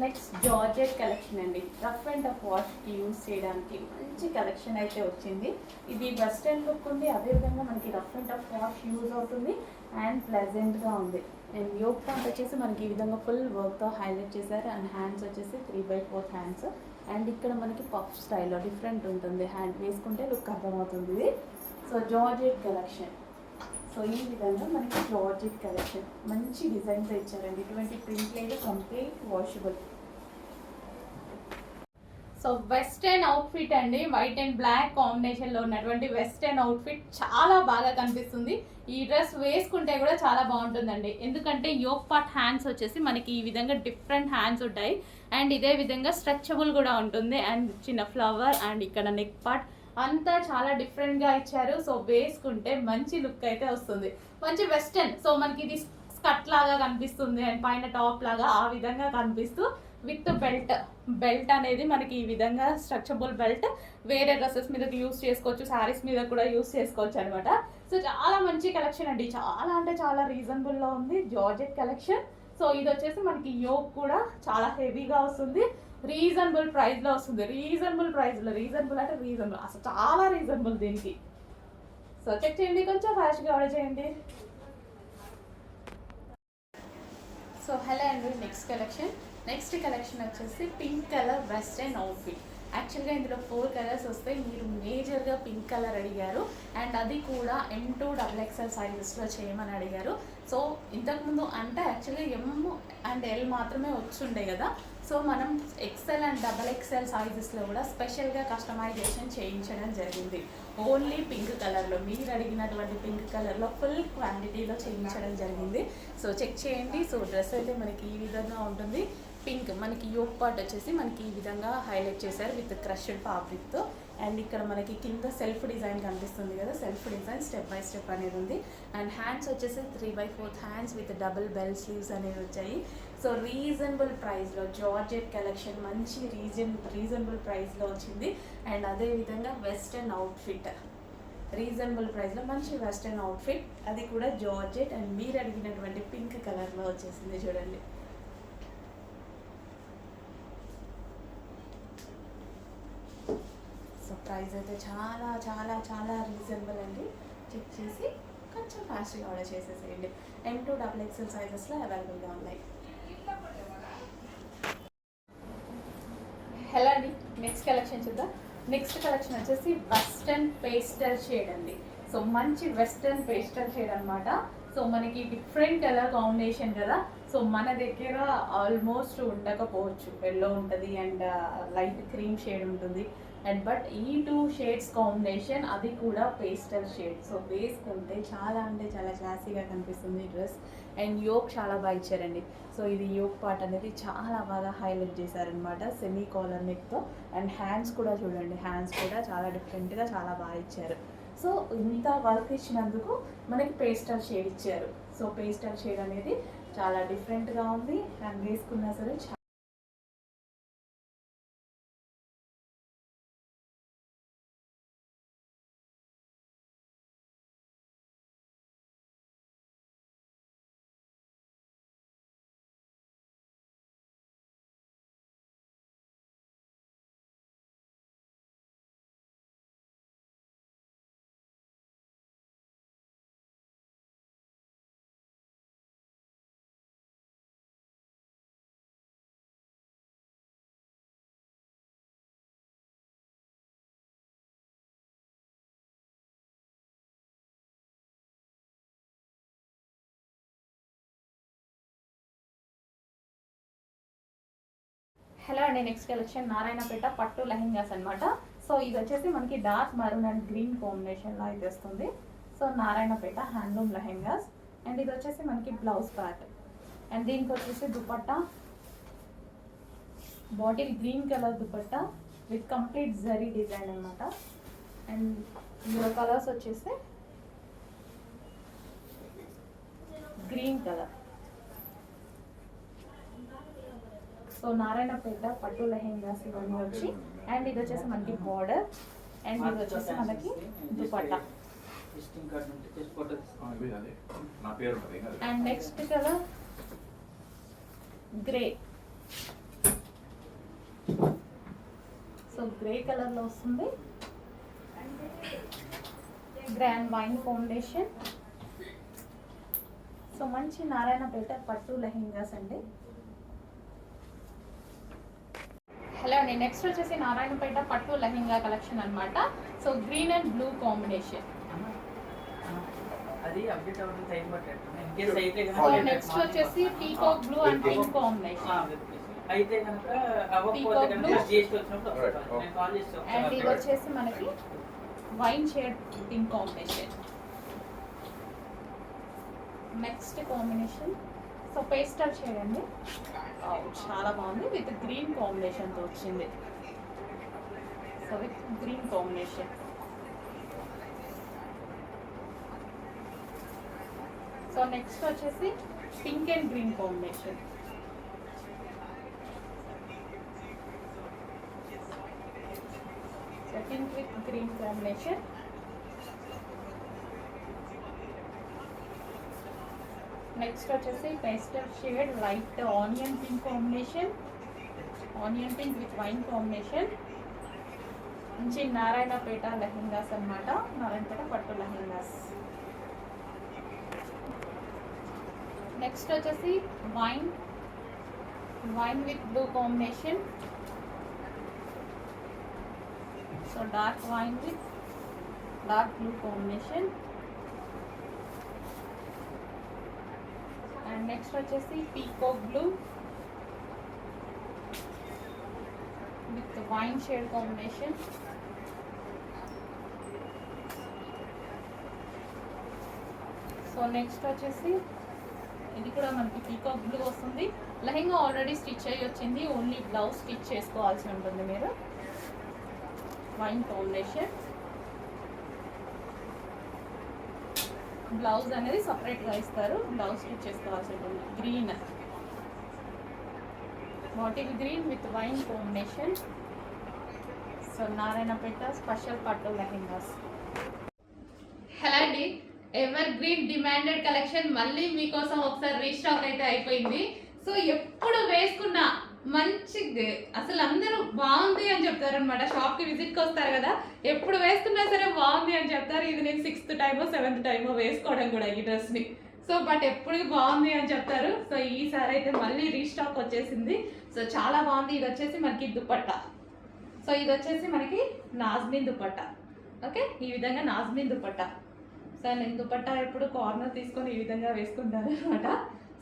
Next georgette collection అండి. Rough and tough వాష్కి use చేయడానికి మంచి కలెక్షన్ అయితే వచ్చింది. ఇది వెస్ట్రన్ లుక్ ఉంది, అదేవిధంగా మనకి rough and tough wash use అవుతుంది అండ్ ప్లెజెంట్గా ఉంది. అండ్ యోక్ పాయింట్ వచ్చేసి మనకి ఈ విధంగా ఫుల్ వర్క్తో హైలైట్ చేశారు. అండ్ హ్యాండ్స్ వచ్చేసి 3/4 హ్యాండ్స్. అండ్ ఇక్కడ మనకి పఫ్ స్టైల్లో డిఫరెంట్ ఉంటుంది. హ్యాండ్ వేసుకుంటే లుక్ అర్థమవుతుంది ఇది. So georgette collection. సో ఈ విధంగా మనకి జార్జెట్ కలెక్షన్ మంచి డిజైన్స్ ఇచ్చారండి. ఇటువంటి ప్రింట్ లేదు, complete washable. So western outfit అండి. వైట్ అండ్ బ్లాక్ కాంబినేషన్లో ఉన్నటువంటి వెస్టర్న్ అవుట్ఫిట్ చాలా బాగా కనిపిస్తుంది. ఈ డ్రెస్ వేసుకుంటే కూడా చాలా బాగుంటుందండి. ఎందుకంటే యోక్ పార్ట్ హ్యాండ్స్ వచ్చేసి మనకి ఈ విధంగా డిఫరెంట్ హ్యాండ్స్ ఉంటాయి. అండ్ ఇదే విధంగా స్ట్రెచబుల్ కూడా ఉంటుంది. అండ్ చిన్న ఫ్లవర్ అండ్ ఇక్కడ నెక్ పార్ట్ అంతా చాలా డిఫరెంట్గా ఇచ్చారు. సో వేసుకుంటే మంచి లుక్ అయితే వస్తుంది. మంచి వెస్టర్న్. సో మనకి ఇది స్కర్ట్ లాగా కనిపిస్తుంది అండ్ పైన టాప్ లాగా ఆ విధంగా కనిపిస్తూ విత్ బెల్ట్ అనేది మనకి ఈ విధంగా స్ట్రక్చబుల్ బెల్ట్ వేరే డ్రెస్సెస్ మీద యూస్ చేసుకోవచ్చు, శారీస్ మీద కూడా యూస్ చేసుకోవచ్చు అనమాట. సో చాలా మంచి కలెక్షన్ అండి. చాలా అంటే చాలా రీజనబుల్లో ఉంది జార్జెట్ కలెక్షన్. సో ఇది వచ్చేసి మనకి యోక్ కూడా చాలా హెవీగా వస్తుంది. రీజనబుల్ ప్రైస్లో వస్తుంది. రీజనబుల్ అంటే రీజనబుల్, అసలు చాలా రీజనబుల్ దీనికి. సో చెక్ చేయండి, కొంచెం ఫాస్ట్గా ఆర్డర్ చేయండి. సో హలో అండి, నెక్స్ట్ కలెక్షన్ వచ్చేసి పింక్ కలర్ వెస్టర్న్ అవుట్ఫిట్. యాక్చువల్గా ఇందులో 4 కలర్స్ వస్తాయి. మీరు మేజర్గా పింక్ కలర్ అడిగారు అండ్ అది కూడా M2 XXL సైజెస్లో చేయమని అడిగారు. సో ఇంతకుముందు అంటే యాక్చువల్గా M అండ్ L మాత్రమే వచ్చుండే కదా. సో మనం XL అండ్ XXL సైజెస్లో కూడా స్పెషల్గా కస్టమైజేషన్ చేయించడం జరిగింది. ఓన్లీ పింక్ కలర్లో, మీరు అడిగినటువంటి పింక్ కలర్లో ఫుల్ క్వాంటిటీలో చేయించడం జరిగింది. సో చెక్ చేయండి. సో డ్రెస్ అయితే మనకి ఈ విధంగా ఉంటుంది. పింక్ మనకి యోక్ పార్ట్ వచ్చేసి మనకి ఈ విధంగా హైలైట్ చేశారు విత్ క్రష్డ్ ఫ్యాబ్రిక్తో. అండ్ ఇక్కడ మనకి కింద సెల్ఫ్ డిజైన్ కనిపిస్తుంది కదా, self design step by step అనేది ఉంది. అండ్ హ్యాండ్స్ వచ్చేసి 3/4 hands with double bell sleeves అనేవి వచ్చాయి. సో రీజనబుల్ ప్రైస్లో జార్జెట్ కలెక్షన్ మంచి రీజనబుల్ ప్రైస్లో వచ్చింది. అండ్ అదేవిధంగా వెస్టర్న్ అవుట్ఫిట్ రీజనబుల్ ప్రైస్లో మంచి వెస్టర్న్ అవుట్ఫిట్, అది కూడా జార్జెట్ అండ్ మీరు అడిగినటువంటి పింక్ కలర్లో వచ్చేసింది చూడండి. సో ప్రైస్ అయితే చాలా చాలా చాలా రీజనబుల్ అండి. చెక్ చేసి కొంచెం ఫాస్ట్గా ఆర్డర్ చేసేసేయండి. M2 XXL సైజెస్లో అవైలబుల్గా ఉన్నాయి. హలో అండి, నెక్స్ట్ కలెక్షన్ చూద్దాం. నెక్స్ట్ కలెక్షన్ వచ్చేసి వెస్టర్న్ పేస్టల్ షేడ్ అండి. సో మంచి వెస్టర్న్ పేస్టల్ షేడ్ అనమాట. సో మనకి డిఫరెంట్ కలర్ కాంబినేషన్ కదా. సో మన దగ్గర ఆల్మోస్ట్ ఉండకపోవచ్చు. ఎల్లో ఉంటుంది అండ్ లైట్ క్రీమ్ షేడ్ ఉంటుంది. అండ్ బట్ ఈ 2 షేడ్స్ కాంబినేషన్, అది కూడా పేస్టల్ షేడ్. సో వేసుకుంటే చాలా అంటే చాలా క్లాసీగా కనిపిస్తుంది డ్రెస్. అండ్ యోక్ చాలా బాగా ఇచ్చారండి. సో ఇది యోక్ పార్ట్ అనేది చాలా బాగా హైలైట్ చేశారనమాట సెమీ కాలర్ నెక్తో. అండ్ హ్యాండ్స్ కూడా చూడండి, హ్యాండ్స్ కూడా చాలా డిఫరెంట్గా చాలా బాగా ఇచ్చారు. సో ఇంత వర్క్ ఇచ్చినందుకు మనకి పేస్టల్ షేడ్ ఇచ్చారు. సో పేస్టల్ షేడ్ అనేది చాలా డిఫరెంట్గా ఉంది. అండ్ వేసుకున్నా సరే హలో అండి, నెక్స్ట్ కలెక్షన్ నారాయణపేట పట్టు లెహెంగాస్ అనమాట. సో ఇది వచ్చేసి మనకి డార్క్ మరూన్ అండ్ గ్రీన్ కాంబినేషన్లో అయితే వస్తుంది. So Narayanpet handloom lehengas. And ఇది వచ్చేసి మనకి బ్లౌజ్ పార్ట్. అండ్ దీనికి వచ్చేసి dupatta bottle green colour dupatta with complete zari design అనమాట. అండ్ ఇందులో కలర్స్ వచ్చేసి గ్రీన్ కలర్. సో నారాయణపేట పట్టు లెహెంగాస్ ఇవన్నీ వచ్చి. అండ్ ఇది వచ్చేసి మనకి బార్డర్ అండ్ ఇది వచ్చేసి మనకి dupatta. And next colour grey. Grey కలర్లో వస్తుంది. Grand wine combination. సో మంచి నారాయణపేట పట్టు లెహెంగాస్ అండి. హలో అండి, నెక్స్ట్ వచ్చేసి నారాయణపేట పట్టు లెహెంగా కలెక్షన్ అనమాట. So green and blue combination. Next వచ్చేసి peacock blue and pink combination. అయితే కనుక అండ్ ఇది వచ్చేసి మనకి wine shade pink combination. Next combination so pastel shade అండి. చాలా బాగుంది, విత్ గ్రీన్ కాంబినేషన్తో వచ్చింది. So with green combination. So next వచ్చేసి pink and green combination. So pink with green combination. Next వచ్చేసి pastel shade light onion pink combination. Onion pink with wine combination. మంచి నారాయణపేట లెహెంగాస్ అన్నమాట. నారాయణపేట పట్టు లెహెంగాస్. నెక్స్ట్ వచ్చేసి wine with blue combination. So dark wine with dark blue combination. And next వచ్చేసి peacock blue with wine shade combination. So next వచ్చేసి ఇది కూడా మనకి peacock blue వస్తుంది. లెహెంగా ఆల్రెడీ స్టిచ్ అయ్యి వచ్చింది, ఓన్లీ బ్లౌజ్ స్టిచ్ చేసుకోవాల్సి ఉంటుంది మీరు. Wine combination. బ్లౌజ్ అనేది సపరేట్గా ఇస్తారు, బ్లౌజ్ స్టిచ్ చేసుకోవాల్సి ఉంటుంది. Green bottle green with wine combination. So Narayanpet special పట్టు లెహెంగాస్. హలో అండి, ఎవర్ గ్రీన్ డిమాండెడ్ కలెక్షన్ మళ్ళీ మీకోసం ఒకసారి రీస్టాక్ అయితే అయిపోయింది. సో ఎప్పుడు వేసుకున్నా మంచి, అసలు అందరూ బాగుంది అని చెప్తారు అనమాట. షాప్కి విజిట్కి వస్తారు కదా, ఎప్పుడు వేసుకున్నా సరే బాగుంది అని చెప్తారు. ఇది నేను 6th టైమో 7th టైమో వేసుకోవడం కూడా ఈ డ్రెస్ని. సో బట్ ఎప్పుడు బాగుంది అని చెప్తారు. సో ఈసారి అయితే మళ్ళీ రీస్టాక్ వచ్చేసింది. సో చాలా బాగుంది. ఇది వచ్చేసి మనకి దుపట్టా. సో ఇది వచ్చేసి మనకి నాజ్మిన్ దుపట్టా. ఓకే, ఈ విధంగా నాజ్మిన్ దుపట్టా. సో నేను దుపట్టా ఎప్పుడు కార్నర్ తీసుకొని ఈ విధంగా వేసుకుంటాను అనమాట.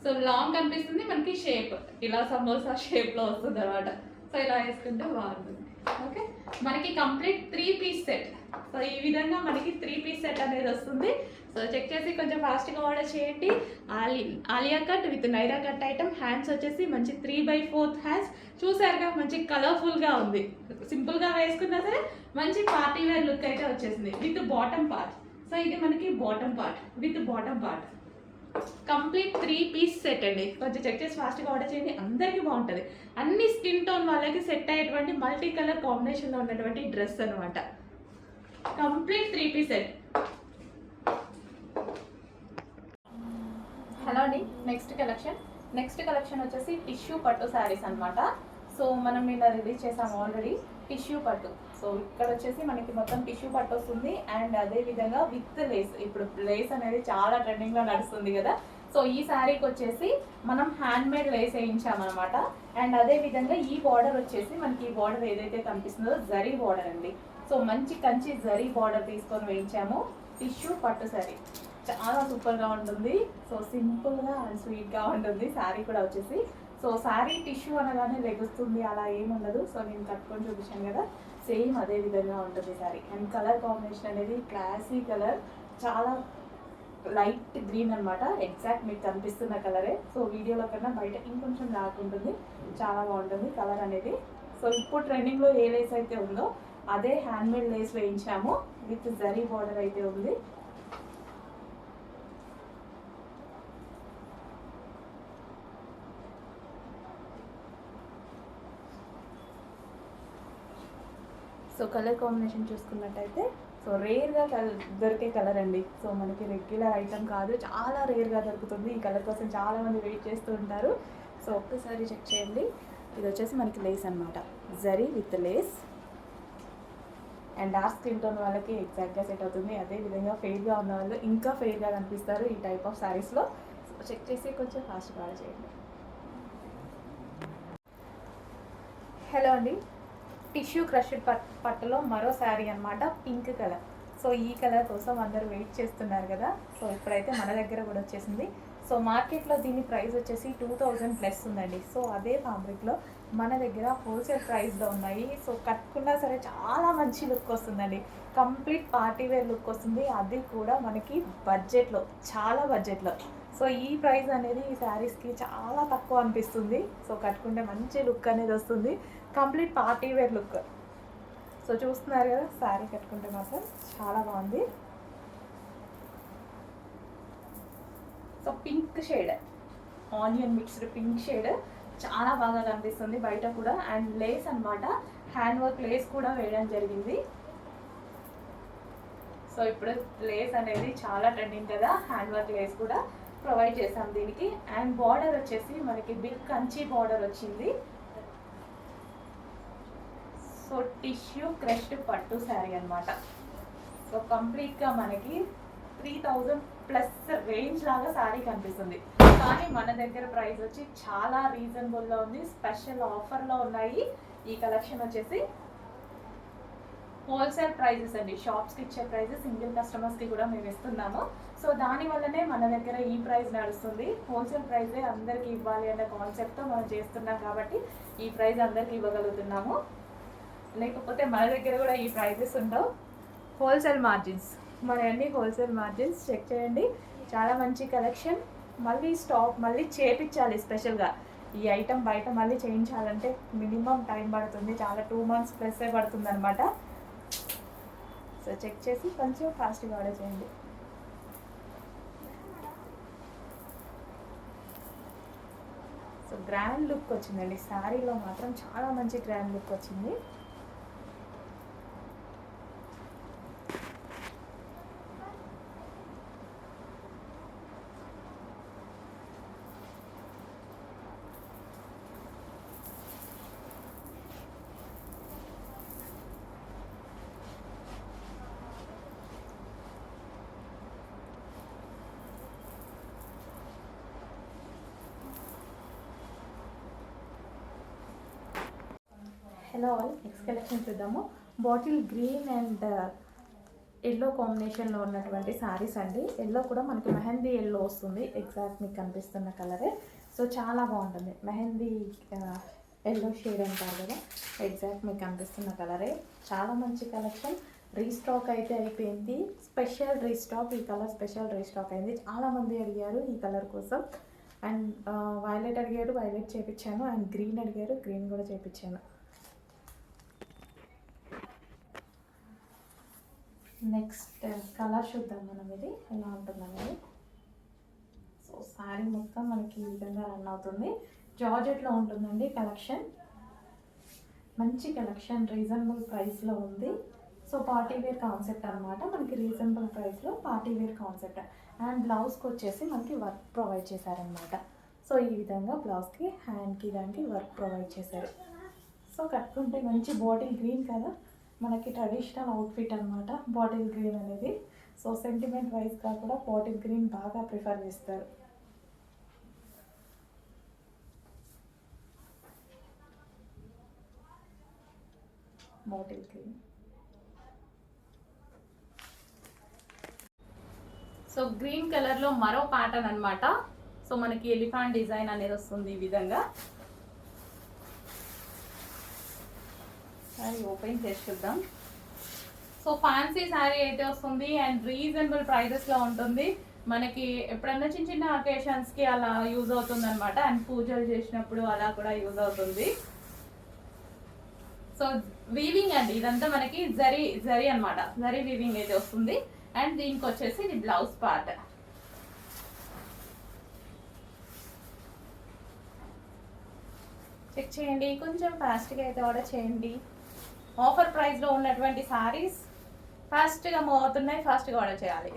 సో లాంగ్ కనిపిస్తుంది, మనకి షేప్ ఇలా సమోసా షేప్లో వస్తుంది అనమాట. సో ఇలా వేసుకుంటే బాగుంటుంది. ఓకే, మనకి కంప్లీట్ 3 పీస్ సెట్. సో ఈ విధంగా మనకి 3 పీస్ సెట్ అనేది వస్తుంది. సో చెక్ చేసి కొంచెం ఫాస్ట్గా ఆర్డర్ చేయండి. Alia cut with Naira cut item. Hands వచ్చేసి మంచి 3/4 హ్యాండ్స్. చూసారుగా మంచి కలర్ఫుల్గా ఉంది. సింపుల్గా వేసుకున్నా సరే మంచి పార్టీ వేర్ లుక్ అయితే వచ్చేసింది విత్ బాటమ్ పార్ట్. సో ఇది మనకి bottom part with bottom part. Complete 3 piece set అండి. కొంచెం చెక్ చేసి ఫాస్ట్గా ఆర్డర్ చేయండి, అందరికీ బాగుంటుంది. అన్ని స్కిన్ టోన్ వాళ్ళకి సెట్ అయ్యేటువంటి మల్టీ కలర్ కాంబినేషన్లో ఉన్నటువంటి డ్రెస్ అనమాట. Complete 3 piece set. హలో అండి, నెక్స్ట్ కలెక్షన్ వచ్చేసి టిష్యూ పట్టు శారీస్ అనమాట. సో మనం ఇలా రిలీజ్ చేసాము ఆల్రెడీ టిష్యూ పట్టు. సో ఇక్కడ వచ్చేసి మనకి మొత్తం టిష్యూ పట్టు వస్తుంది. అండ్ అదే విధంగా విత్ లేస్. ఇప్పుడు లేస్ అనేది చాలా ట్రెండింగ్లో నడుస్తుంది కదా. సో ఈ శారీకి వచ్చేసి మనం హ్యాండ్ మేడ్ లేస్ వేయించామన్నమాట. అండ్ అదే విధంగా ఈ బార్డర్ వచ్చేసి మనకి ఈ బార్డర్ ఏదైతే కనిపిస్తుందో జరీ బార్డర్ అండి. సో మంచి కంచి జరీ బార్డర్ తీసుకొని వేయించాము. టిష్యూ పట్టు శారీ చాలా సూపర్గా ఉంటుంది. సో సింపుల్గా అండ్ స్వీట్గా ఉంటుంది శారీ కూడా వచ్చేసి. సో శారీ టిష్యూ అనగానే లెగుస్తుంది అలా ఏముండదు. సో నేను కట్టుకొని చూపించాను కదా, సేమ్ అదే విధంగా ఉంటుంది శారీ. అండ్ కలర్ కాంబినేషన్ అనేది క్లాసీ కలర్, చాలా లైట్ గ్రీన్ అనమాట. ఎగ్జాక్ట్ మీకు కనిపిస్తున్న కలరే. సో వీడియోలో కన్నా బయట ఇంకొంచెం డార్క్ ఉంటుంది, చాలా బాగుంటుంది కలర్ అనేది. సో ఇప్పుడు ట్రెండింగ్లో ఏ లేస్ అయితే ఉందో అదే హ్యాండ్మేడ్ లేస్ వేయించాము విత్ జరీ బార్డర్ అయితే ఉంది. సో కలర్ కాంబినేషన్ చూసుకున్నట్టయితే సో రేర్గా దొరికే కలర్ అండి. సో మనకి రెగ్యులర్ ఐటమ్ కాదు, చాలా రేర్గా దొరుకుతుంది. ఈ కలర్ కోసం చాలామంది వెయిట్ చేస్తూ ఉంటారు. సో ఒక్కసారి చెక్ చేయండి. ఇది వచ్చేసి మనకి లేస్ అనమాట, zari with lace. And dark skin tone వాళ్ళకి ఎగ్జాక్ట్గా సెట్ అవుతుంది. అదేవిధంగా ఫెయిర్గా ఉన్న వాళ్ళు ఇంకా ఫెయిర్గా కనిపిస్తారు ఈ టైప్ ఆఫ్ శారీస్లో. చెక్ చేసి కొంచెం ఫాస్ట్గా ఆర్డర్ చేయండి. హలో అండి, టిష్యూ క్రష్డ్ పట్టులో మరో శారీ అనమాట, పింక్ కలర్. సో ఈ కలర్ కోసం అందరూ వెయిట్ చేస్తున్నారు కదా. సో ఇప్పుడైతే మన దగ్గర కూడా వచ్చేసింది. సో మార్కెట్లో దీని ప్రైస్ వచ్చేసి 2000+ ఉందండి. సో అదే ఫ్యాబ్రిక్లో మన దగ్గర హోల్సేల్ ప్రైస్లో ఉన్నాయి. సో కట్టుకున్నా సరే చాలా మంచి లుక్ వస్తుందండి, కంప్లీట్ పార్టీ వేర్ లుక్ వస్తుంది. అది కూడా మనకి బడ్జెట్లో, చాలా బడ్జెట్లో. సో ఈ ప్రైస్ అనేది ఈ శారీస్కి చాలా తక్కువ అనిపిస్తుంది. సో కట్టుకుంటే మంచి లుక్ అనేది వస్తుంది, complete party wear look. So చూస్తున్నారు కదా, శారీ కట్టుకుంటే మాత్రం చాలా బాగుంది. So pink shade, onion mixed pink shade చాలా బాగా కనిపిస్తుంది బయట కూడా. అండ్ లేస్ అనమాట, హ్యాండ్ వర్క్ లేస్ కూడా వేయడం జరిగింది. సో ఇప్పుడు లేస్ అనేది చాలా ట్రెండింగ్ కదా, హ్యాండ్ వర్క్ లేస్ కూడా ప్రొవైడ్ చేసాం దీనికి. అండ్ బార్డర్ వచ్చేసి మనకి బిగ్ కంచి బార్డర్ వచ్చింది. సో టిష్యూ క్రష్డ్ పట్టు శారీ అనమాట. సో కంప్లీట్గా మనకి 3000+ రేంజ్ లాగా శారీ కనిపిస్తుంది. కానీ మన దగ్గర ప్రైస్ వచ్చి చాలా రీజనబుల్లో ఉంది, స్పెషల్ ఆఫర్లో ఉన్నాయి. ఈ కలెక్షన్ వచ్చేసి హోల్సేల్ ప్రైజెస్ అండి, షాప్స్కి ఇచ్చే ప్రైజెస్ సింగిల్ కస్టమర్స్కి కూడా మేము ఇస్తున్నాము. సో దానివల్లనే మన దగ్గర ఈ ప్రైస్ నడుస్తుంది. హోల్సేల్ ప్రైజే అందరికీ ఇవ్వాలి అనే కాన్సెప్ట్తో మనం చేస్తున్నాం కాబట్టి ఈ ప్రైస్ అందరికీ ఇవ్వగలుగుతున్నాము. లేకపోతే మన దగ్గర కూడా ఈ ప్రైజెస్ ఉండవు. హోల్సేల్ మార్జిన్స్, మన అన్ని హోల్సేల్ మార్జిన్స్ చెక్ చేయండి. చాలా మంచి కలెక్షన్. మళ్ళీ స్టాక్ మళ్ళీ చేపించాలి స్పెషల్గా. ఈ ఐటమ్ బయట మళ్ళీ చేయించాలంటే మినిమం టైం పడుతుంది, చాలా 2 months ప్లస్ పడుతుంది అనమాట. సో చెక్ చేసి కొంచెం ఫాస్ట్గా ఆర్డర్ చేయండి. సో గ్రాండ్ లుక్ వచ్చిందండి శారీలో మాత్రం, చాలా మంచి గ్రాండ్ లుక్ వచ్చింది. హలో ఆల్, నెక్స్ట్ కలెక్షన్ చూద్దాము. బాటిల్ గ్రీన్ అండ్ ఎల్లో కాంబినేషన్లో ఉన్నటువంటి శారీస్ అండి. ఎల్లో కూడా మనకి మెహందీ ఎల్లో వస్తుంది, ఎగ్జాక్ట్ మీకు కనిపిస్తున్న కలరే. సో చాలా బాగుంటుంది, మెహందీ ఎల్లో షేడ్ అంటారు కదా, ఎగ్జాక్ట్ మీకు కనిపిస్తున్న కలరే. చాలా మంచి కలెక్షన్. రీస్టాక్ అయితే అయిపోయింది, స్పెషల్ రీస్టాక్. ఈ కలర్ స్పెషల్ రీస్టాక్ అయింది, చాలామంది అడిగారు ఈ కలర్ కోసం. అండ్ వైలెట్ అడిగారు, వైలెట్ చేయించాను. అండ్ గ్రీన్ అడిగారు, గ్రీన్ కూడా చేయించాను. నెక్స్ట్ కలర్ చూద్దాం మనం, ఇది ఎలా ఉంటుందనేది. సో శారీ మొత్తం మనకి ఈ విధంగా రన్ అవుతుంది. జార్జెట్లో ఉంటుందండి కలెక్షన్, మంచి కలెక్షన్, రీజనబుల్ ప్రైస్లో ఉంది. సో పార్టీ వేర్ కాన్సెప్ట్ అనమాట, మనకి రీజనబుల్ ప్రైస్లో పార్టీ వేర్ కాన్సెప్ట్. అండ్ బ్లౌజ్కి వచ్చేసి మనకి వర్క్ ప్రొవైడ్ చేశారనమాట. సో ఈ విధంగా బ్లౌజ్కి, హ్యాండ్కి, దానికి వర్క్ ప్రొవైడ్ చేశారు. సో కట్టుకుంటే మంచి బాటిల్ గ్రీన్ కదా, మనకి ట్రెడిషనల్ అవుట్ఫిట్ అనమాట బాటిల్ గ్రీన్ అనేది. సో సెంటిమెంట్ వైజ్గా కూడా బాటిల్ గ్రీన్ బాగా ప్రిఫర్ చేస్తారు. Bottle green. సో గ్రీన్ కలర్లో మరో ప్యాటర్న్ అనమాట. సో మనకి ఎలిఫెంట్ డిజైన్ అనేది వస్తుంది ఈ విధంగా. శారీ ఓపెన్ చేసి చూద్దాం. సో ఫ్యాన్సీ శారీ అయితే వస్తుంది అండ్ రీజనబుల్ ప్రైజెస్లో ఉంటుంది. మనకి ఎప్పుడన్నా చిన్న చిన్న అకేషన్స్కి అలా యూజ్ అవుతుంది అనమాట. అండ్ పూజలు చేసినప్పుడు అలా కూడా యూజ్ అవుతుంది. సో వీవింగ్ అండి, ఇదంతా మనకి జరీ అనమాట, జరీ వీవింగ్ అయితే వస్తుంది. అండ్ దీనికి వచ్చేసి ఇది బ్లౌజ్ పార్ట్. చెక్ చేయండి, కొంచెం ఫాస్ట్గా అయితే ఆర్డర్ చేయండి. ఆఫర్ ప్రైస్లో ఉన్నటువంటి శారీస్ ఫాస్ట్గా మూవ్ అవుతున్నాయి, ఫాస్ట్గా ఆర్డర్ చేయాలి.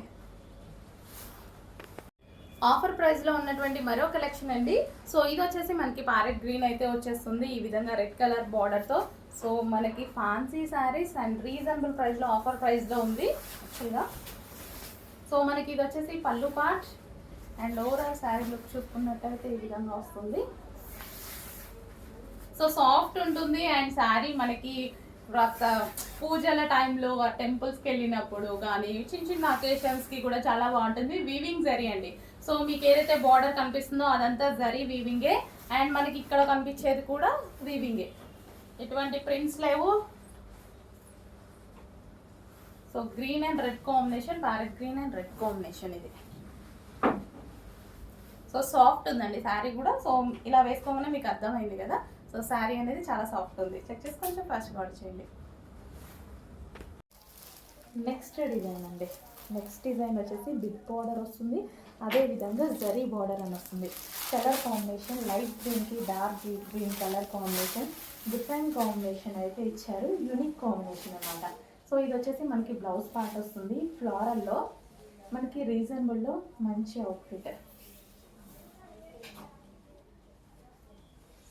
ఆఫర్ ప్రైస్లో ఉన్నటువంటి మరో కలెక్షన్ అండి. సో ఇది వచ్చేసి మనకి ప్యారెట్ గ్రీన్ అయితే వచ్చేస్తుంది ఈ విధంగా రెడ్ కలర్ బార్డర్తో. సో మనకి ఫ్యాన్సీ శారీస్ అండ్ రీజనబుల్ ప్రైస్లో ఆఫర్ ప్రైస్లో ఉంది యాక్చువల్గా. సో మనకి ఇది వచ్చేసి పళ్ళు part and overall sari look చూసుకున్నట్టయితే ఈ విధంగా వస్తుంది. సో సాఫ్ట్ ఉంటుంది అండ్ శారీ మనకి పూజల టైంలో టెంపుల్స్కి వెళ్ళినప్పుడు కానీ చిన్న చిన్న అకేషన్స్కి కూడా చాలా బాగుంటుంది. వీవింగ్ జరీ అండి. సో మీకు ఏదైతే బార్డర్ కనిపిస్తుందో అదంతా జరీ వీవింగే అండ్ మనకి ఇక్కడ కనిపించేది కూడా వీవింగే, ఎటువంటి ప్రింట్స్ లేవు. So green and red combination, parrot green and red combination ఇది. సో సాఫ్ట్ ఉందండి శారీ కూడా. సో ఇలా వేసుకోగానే మీకు అర్థమైంది కదా. సో శారీ అనేది చాలా సాఫ్ట్ ఉంది. చెక్ చేసి కొంచెం ఫాస్ట్గా ఆర్డర్ చేయండి. నెక్స్ట్ డిజైన్ అండి. నెక్స్ట్ డిజైన్ వచ్చేసి బిగ్ బార్డర్ వస్తుంది, అదేవిధంగా జరీ బార్డర్ అని వస్తుంది. కలర్ కాంబినేషన్ లైట్ గ్రీన్కి dark green colour combination, different combination అయితే ఇచ్చారు. యూనిక్ కాంబినేషన్ అన్నమాట. సో ఇది వచ్చేసి మనకి బ్లౌజ్ పార్ట్ వస్తుంది ఫ్లోరల్లో, మనకి రీజనబుల్లో మంచి అవుట్ఫిట్.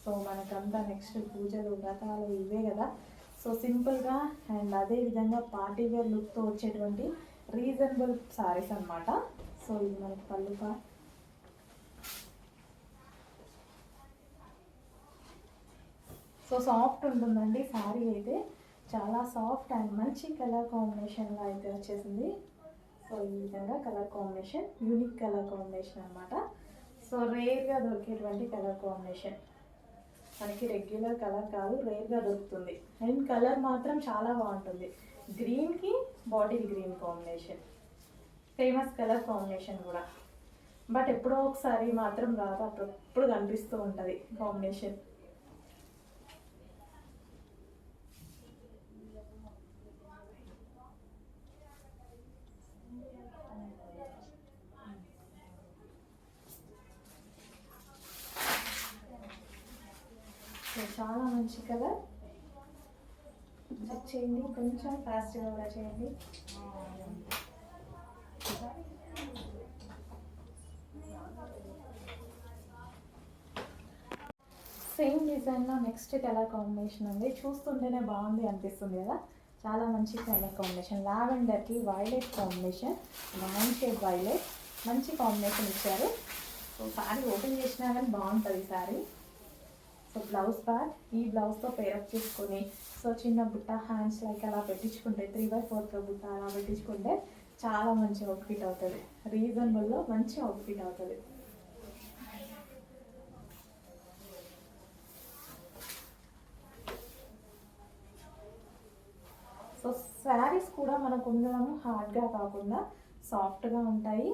సో మనకంతా నెక్స్ట్ పూజలు వ్రతాలు ఇవే కదా. సో సింపుల్గా అండ్ అదేవిధంగా పార్టీ వేర్ లుక్తో వచ్చేటువంటి రీజనబుల్ సారీస్ అనమాట. సో ఇది మనకి పళ్ళుగా. సో సాఫ్ట్ ఉంటుందండి శారీ అయితే, చాలా సాఫ్ట్ అండ్ మంచి కలర్ కాంబినేషన్లో అయితే వచ్చేసింది. సో ఈ విధంగా colour combination unique colour combination అనమాట. సో రేర్గా దొరికేటువంటి కలర్ కాంబినేషన్, మనకి రెగ్యులర్ కలర్ కాదు, రేర్గా దొరుకుతుంది. అండ్ కలర్ మాత్రం చాలా బాగుంటుంది. గ్రీన్కి bottle green combination, famous colour combination కూడా. బట్ ఎప్పుడో ఒకసారి మాత్రం రాదు, అప్పుడప్పుడు కనిపిస్తూ ఉంటుంది కాంబినేషన్. చాలా మంచి కలర్. చెక్ చేయండి, కొంచెం ఫాస్ట్గా కూడా చేయండి. సేమ్ డిజైన్లో నెక్స్ట్ కలర్ కాంబినేషన్ ఉంది. చూస్తుంటేనే బాగుంది అనిపిస్తుంది కదా. చాలా మంచి కలర్ కాంబినేషన్, లావెండర్కి violet combination, line shade violet, మంచి కాంబినేషన్ ఇచ్చారు. సో శారీ ఓపెన్ చేసినా కానీ బాగుంటుంది శారీ. సో బ్లౌజ్ పార్ట్ ఈ బ్లౌజ్తో పేరప్ చేసుకొని సో చిన్న బుట్ట హ్యాండ్స్ లైక్ అలా పెట్టించుకుంటే 3/4 బుట్ట అలా పెట్టించుకుంటే చాలా మంచి అవుట్ఫిట్ అవుతుంది. రీజనబుల్లో మంచి అవుట్ఫిట్ అవుతుంది. సో శారీస్ కూడా మనకు ఉండడము హార్డ్గా కాకుండా సాఫ్ట్గా ఉంటాయి.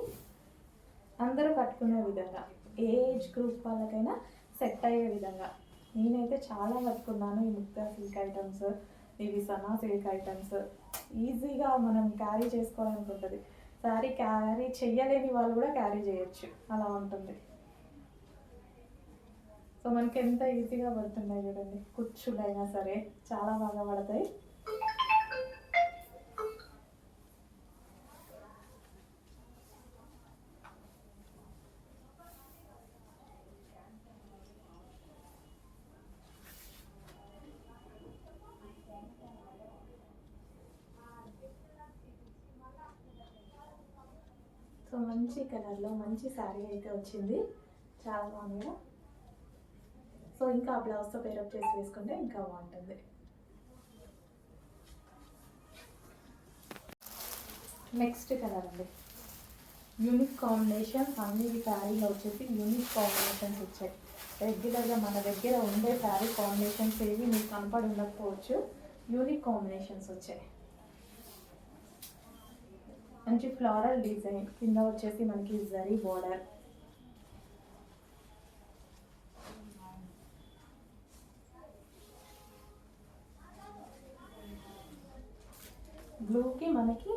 అందరూ కట్టుకునే విధంగా, ఏ ఏజ్ గ్రూప్ వాళ్ళకైనా సెట్ అయ్యే విధంగా. నేనైతే చాలా కట్టుకున్నాను ఈ ముక్తా సిల్క్ ఐటమ్స్, ఇవి సనా సిల్క్ ఐటమ్స్. ఈజీగా మనం క్యారీ చేసుకోవడానికి ఉంటుంది. శారీ క్యారీ చెయ్యలేని వాళ్ళు కూడా క్యారీ చేయొచ్చు, అలా ఉంటుంది. సో మనకి ఎంత ఈజీగా పడుతున్నాయి చూడండి, కుచ్చులైనా సరే చాలా బాగా పడతాయి. సో మంచి కలర్లో మంచి శారీ అయితే వచ్చింది, చాలా బాగుంది. సో ఇంకా బ్లౌజ్తో పేరప్ చేసి వేసుకుంటే ఇంకా బాగుంటుంది. నెక్స్ట్ కలర్ అండి, యూనిక్ కాంబినేషన్. అన్ని శారీలో వచ్చేసి యూనిక్ కాంబినేషన్స్ వచ్చాయి. రెగ్యులర్గా మన దగ్గర ఉండే శారీ కాంబినేషన్స్ ఏవి మీకు కనపడి ఉండకపోవచ్చు, యూనిక్ కాంబినేషన్స్ వచ్చాయి. మంచి ఫ్లోరల్ డిజైన్, కింద వచ్చేసి మనకి జరీ బోర్డర్, బ్లూకి మనకి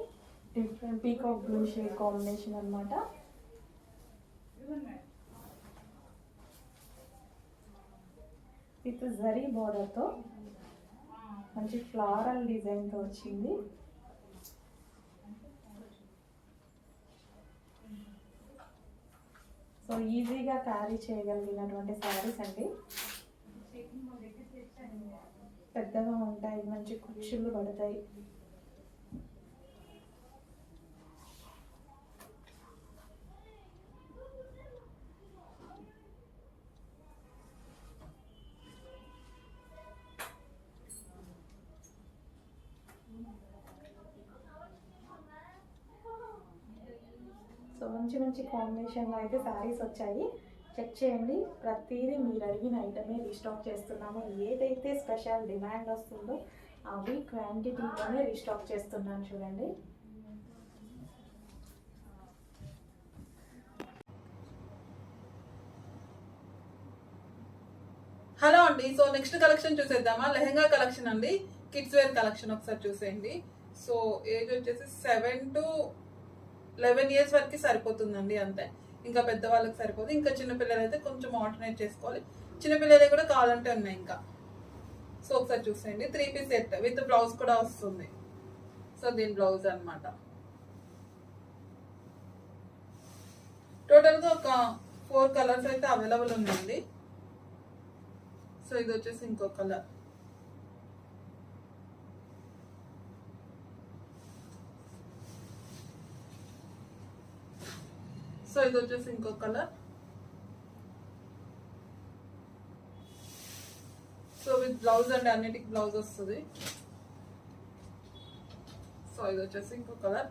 different peacock blue shade combination అనమాట. విత్ జరీ బోర్డర్తో మంచి ఫ్లోరల్ డిజైన్తో వచ్చింది. సో ఈజీగా క్యారీ చేయగలిగినటువంటి శారీస్ అండి. పెద్దగా ఉంటాయి, మంచి కుచ్చుళ్ళు పడతాయి. సో మంచి మంచి కాంబినేషన్లో అయితే శారీస్ వచ్చాయి. చెక్ చేయండి. ప్రతిదీ మీరు అడిగిన ఐటమే రీస్టాక్ చేస్తున్నాము. ఏదైతే స్పెషల్ డిమాండ్ వస్తుందో అవి క్వాంటిటీలోనే రీస్టాక్ చేస్తున్నాను. చూడండి. హలో అండి. సో నెక్స్ట్ కలెక్షన్ చూసేద్దామా? లెహెంగా కలెక్షన్ అండి. కిడ్స్ వేర్ కలెక్షన్ ఒకసారి చూసేయండి. సో ఏజ్ వచ్చేసి 7 to 11 years వరకు సరిపోతుందండి, అంతే. ఇంకా పెద్దవాళ్ళకి సరిపోదు. ఇంకా చిన్నపిల్లలు అయితే కొంచెం ఆల్టర్నేట్ చేసుకోవాలి. చిన్నపిల్లలే కూడా కావాలంటే ఉన్నాయి ఇంకా. సో ఒకసారి చూసేయండి. 3 piece సెట్ విత్ బ్లౌజ్ కూడా వస్తుంది. సో దీని బ్లౌజ్ అనమాట. టోటల్గా ఒక 4 కలర్స్ అయితే అవైలబుల్ ఉందండి. సో ఇది వచ్చేసి ఇంకో కలర్. సో ఇది వచ్చేసి ఇంకో colour. So with blouse and అన్నిటికి బ్లౌజ్ వస్తుంది. సో ఇది వచ్చేసి ఇంకో కలర్.